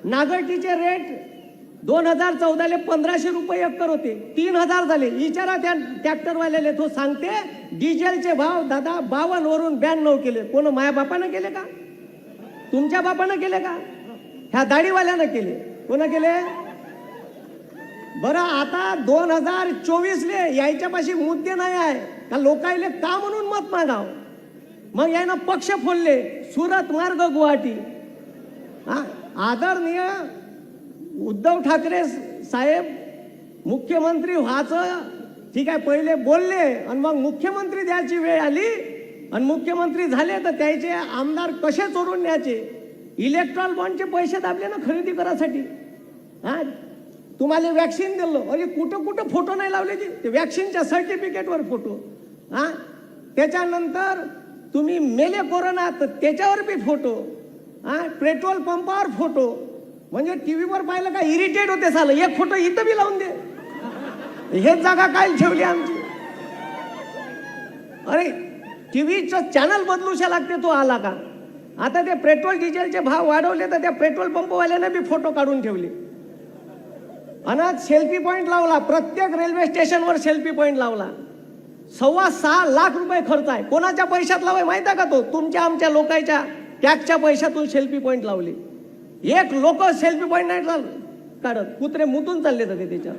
नागरटीचे rate 2014 1500 रुपये acre होते, 3000 झाले. विचारा त्या ट्रॅक्टरवाल्याला, तो सांगते डिझेलचे भाव दादा 52 वरून 92 केले. कोण माया बापानं केले का? तुमच्या बापानं केले का? ह्या दाढीवाल्यानं केले. कोण केले? बरं, आता 2024ले यायच्यापाशी मुद्दे नाही आहे का लोकायले का म्हणून मत मागाव? मग यानं पक्ष फोडले, सुरत मार्ग गुवाहाटी. आदरणीय उद्धव ठाकरे साहेब मुख्यमंत्री व्हायचं ठीक आहे, पहिले बोलले आणि मग मुख्यमंत्री द्यायची वेळ आली आणि मुख्यमंत्री झाले तर त्याचे आमदार कसे चोरून न्यायचे? इलेक्ट्रॉल बॉन्डचे पैसे दाबले ना खरेदी करायसाठी. तुम्हाला वॅक्सिन दिलं, अरे कुठं कुठं फोटो नाही लावले ते वॅक्सिनच्या सर्टिफिकेटवर फोटो. त्याच्यानंतर तुम्ही मेले कोरोना तर त्याच्यावर बी फोटो. पेट्रोल पंपावर फोटो. म्हणजे टीव्हीवर पाहिलं का इरिटेट होते साल. एक फोटो इथं बी लावून दे. हेच जागा काय ठेवली आमची? अरे टीव्हीचं चॅनल बदलूशा लागते. तो आला का? आता ते पेट्रोल डिझेलचे भाव वाढवले तर त्या पेट्रोल पंपवाल्याने बी फोटो काढून ठेवले. आणि सेल्फी पॉइंट लावला, प्रत्येक रेल्वे स्टेशनवर सेल्फी पॉइंट लावला. 6.25 लाख रुपये खर्च आहे. कोणाच्या पैशात लावाय माहित आहे का? तो तुमच्या आमच्या लोकांच्या टॅक्सच्या पैशातून सेल्फी पॉइंट लावले. एक लोक सेल्फी पॉइंट नाही काढत, कुत्रे मुतून चालले जाते त्याच्यावर.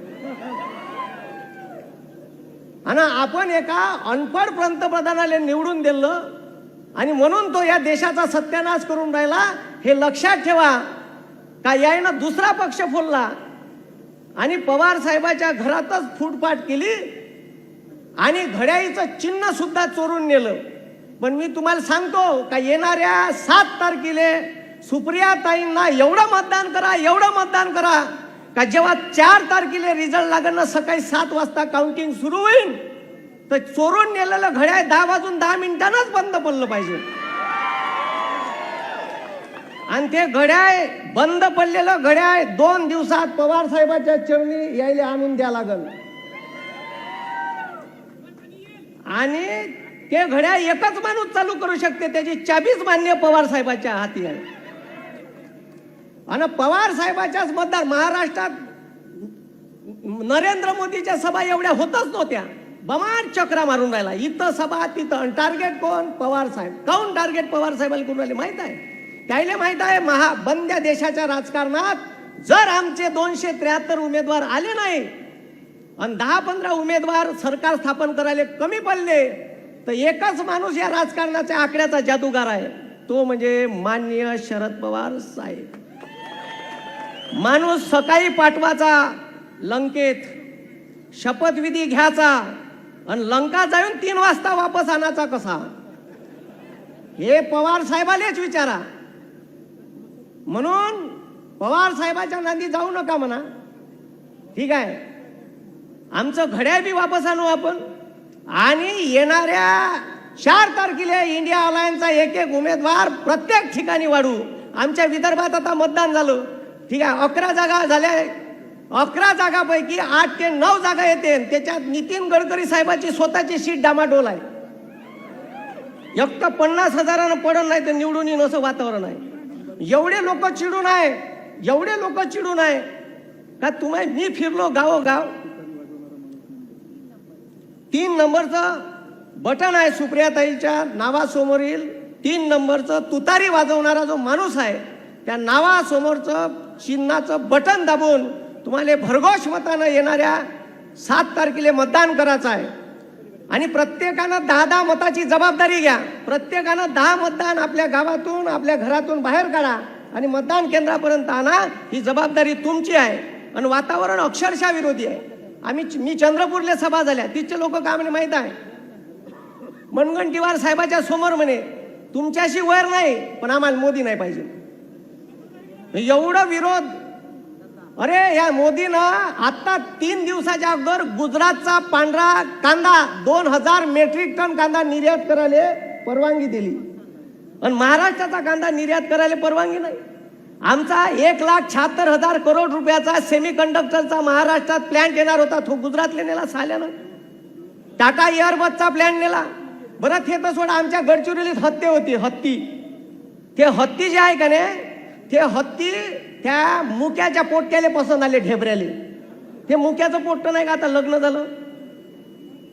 आणि आपण एका अनपढ पंतप्रधानाला निवडून दिलं आणि म्हणून तो या देशाचा सत्यानाश करून राहिला. हे लक्षात ठेवा का यायनं दुसरा पक्ष फोडला आणि पवार साहेबाच्या घरातच फुटपाट केली आणि घड्याळीचं चिन्ह सुद्धा चोरून नेलं. पण मी तुम्हाला सांगतो का येणाऱ्या 7 तारखेला सुप्रिया ताईंना एवढं मतदान करा, एवढं मतदान करा का जेव्हा 4 तारखेला रिझल्ट लागेल ना, सकाळी 7 वाजता काउंटिंग सुरू होईल तर चोरून नेलेलं घड्याळ 10 वाजून 10 मिनिटांनाच बंद पडलं पाहिजे. आणि ते घड्याळ बंद पडलेलं घड्याळ 2 दिवसात पवार साहेबाच्या चरणी यायला आणून द्या लागल. आणि ते घड्याळ एकच माणूस चालू करू शकते, त्याची चाबीच मान्य पवार साहेबाच्या हाती आहे. आणि पवार साहेबाच्याच मतदार महाराष्ट्रात नरेंद्र मोदीच्या सभा एवढ्या होतच नव्हत्या. बमार चक्रा मारून राहिला, इथं सभा तिथं. टार्गेट कोण? पवार साहेब. काऊन टार्गेट पवार साहेबाला करून राहिले माहित आहे? त्याला माहित आहे बंद्या देशाच्या राजकारणात जर आमचे 273 उमेदवार आले नाही आणि 10-15 उमेदवार सरकार स्थापन करायला कमी पडले तर एकच माणूस या राजकारणाच्या आकड्याचा जादूगार आहे, तो म्हणजे माननीय शरद पवार साहेब. माणूस सकाळी पाठवाचा लंकेत, शपथविधी घ्यायचा आणि लंका जाऊन 3 वाजता वापस आणायचा कसा? हे पवार साहेबालेच विचारा. म्हणून पवार साहेबाच्या नांदी जाऊ नका म्हणा. ठीक आहे, आमचं घड्याळ बी वापस आणू आपण. आणि येणाऱ्या 4 तारखेला इंडिया अलायन्सचा एक उमेदवार प्रत्येक ठिकाणी वाढू. आमच्या विदर्भात आता मतदान झालं, ठीक आहे, 11 जागा झाल्या. 11 जागापैकी 8 ते 9 जागा येते. त्याच्यात नितीन गडकरी साहेबाची स्वतःची सीट डामाडोल आहे. एक तर 50,000 पडून नाही तर निवडून येईन असं वातावरण आहे. एवढे लोक चिडून आहे, एवढे लोक चिडून आहे का तुम्ही? मी फिरलो गावोगाव. 3 नंबरचं बटन आहे सुप्रियाताईच्या नावासमोरील. 3 नंबरचं तुतारी वाजवणारा जो माणूस आहे त्या नावासमोरचं चिन्हाचं बटन दाबून तुम्हाला भरघोष मतानं येणाऱ्या 7 तारखेला मतदान करायचं आहे. आणि प्रत्येकानं 10-10 मताची जबाबदारी घ्या. प्रत्येकानं 10 मतदान आपल्या गावातून आपल्या घरातून बाहेर काढा आणि मतदान केंद्रापर्यंत आणा. ही जबाबदारी तुमची आहे. आणि वातावरण अक्षरशः विरोधी आहे. मी चंद्रपूरला सभा झाल्या, तिथचे लोक काय म्हणे माहित आहे? मनगंटीवार साहेबाच्या समोर म्हणे तुमच्याशी वैर नाही पण आम्हाला मोदी नाही पाहिजे. एवढा विरोध. अरे या मोदीनं आता 3 दिवसाच्या अगोदर गुजरातचा पांढरा कांदा 2000 मेट्रिक टन कांदा निर्यात करायला परवानगी दिली आणि महाराष्ट्राचा कांदा निर्यात करायला परवानगी नाही. आमचा 1,76,000 करोड रुपयाचा सेमीकंडक्टरचा महाराष्ट्रात प्लॅन्ट येणार होता, तो गुजरातला नेला साल्यानं. टाटा एअरबसचा प्लॅन्ट नेला. बरं ते तर सोडा, आमच्या गडचिरोलीत हत्ती होती. हत्ती, ते हत्ती जे आहे का नाही, ते हत्ती त्या मुक्याच्या पोट्याले पसंत आले ढेबऱ्याले. ते मुक्याचं पोट्ट नाही का आता लग्न झालं,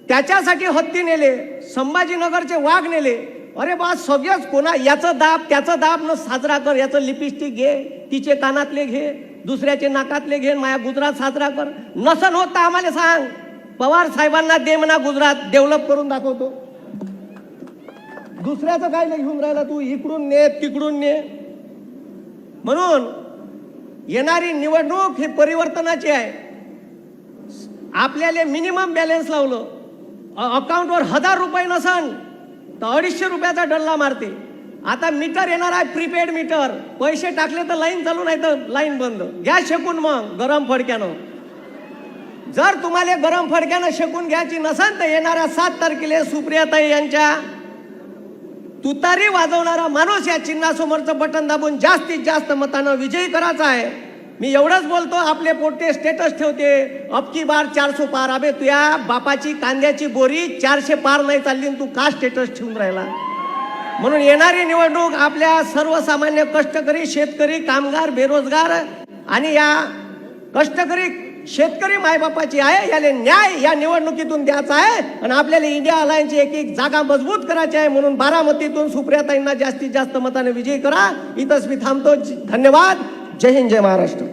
त्याच्यासाठी हत्ती नेले, संभाजीनगरचे वाघ नेले. अरे बा सगळेच कोणा याचं दाब त्याचं दाब न साजरा कर, याचं लिपस्टिक घे, तिचे कानातले घे, दुसऱ्याचे नाकातले घे, माया गुजरात साजरा कर. नसन होत तर आम्हाला सांग, पवार साहेबांना दे म्हणा, गुजरात डेव्हलप करून दाखवतो. दुसऱ्याचं काय घेऊन राहिला तू, इकडून ने तिकडून ने. म्हणून येणारी निवडणूक ही परिवर्तनाची आहे. आपल्याला मिनिमम बॅलन्स लावलं, अकाउंटवर 1000 रुपये नसन तर 250 रुपयाचा डल्ला मारते. आता मीटर येणार आहे, प्रीपेड मीटर. पैसे टाकले तर लाईन चालू, नाही तर लाईन बंद. घ्या शेकून मग गरम फडक्यानं. जर तुम्हाला गरम फडक्यानं शेकून घ्यायची नसेल तर येणाऱ्या 7 तारखेला सुप्रियाताई यांच्या तुतारी वाजवणारा माणूस या चिन्हासमोरचं बटन दाबून जास्तीत जास्त मतानं विजयी करायचा आहे. मी एवढंच बोलतो. आपले पोटे स्टेटस ठेवते, अब की बार 400 पार. अबे तुया बापाची कांद्याची बोरी 400 पार नाही चालली, तू का स्टेटस ठेवून राहिला. म्हणून येणारी निवडणूक आपल्या सर्वसामान्य कष्टकरी, शेतकरी, कामगार, बेरोजगार आणि या कष्टकरी शेतकरी मायबापाची आहे. याले न्याय या निवडणुकीतून द्यायचा आहे आणि आपल्याला इंडिया अलायन्सची एक जागा मजबूत करायची आहे. म्हणून बारामतीतून सुप्रियाताईंना जास्तीत जास्त मताने विजयी करा. इथंच मी थांबतो. धन्यवाद. जय हिंद, जय महाराष्ट्र.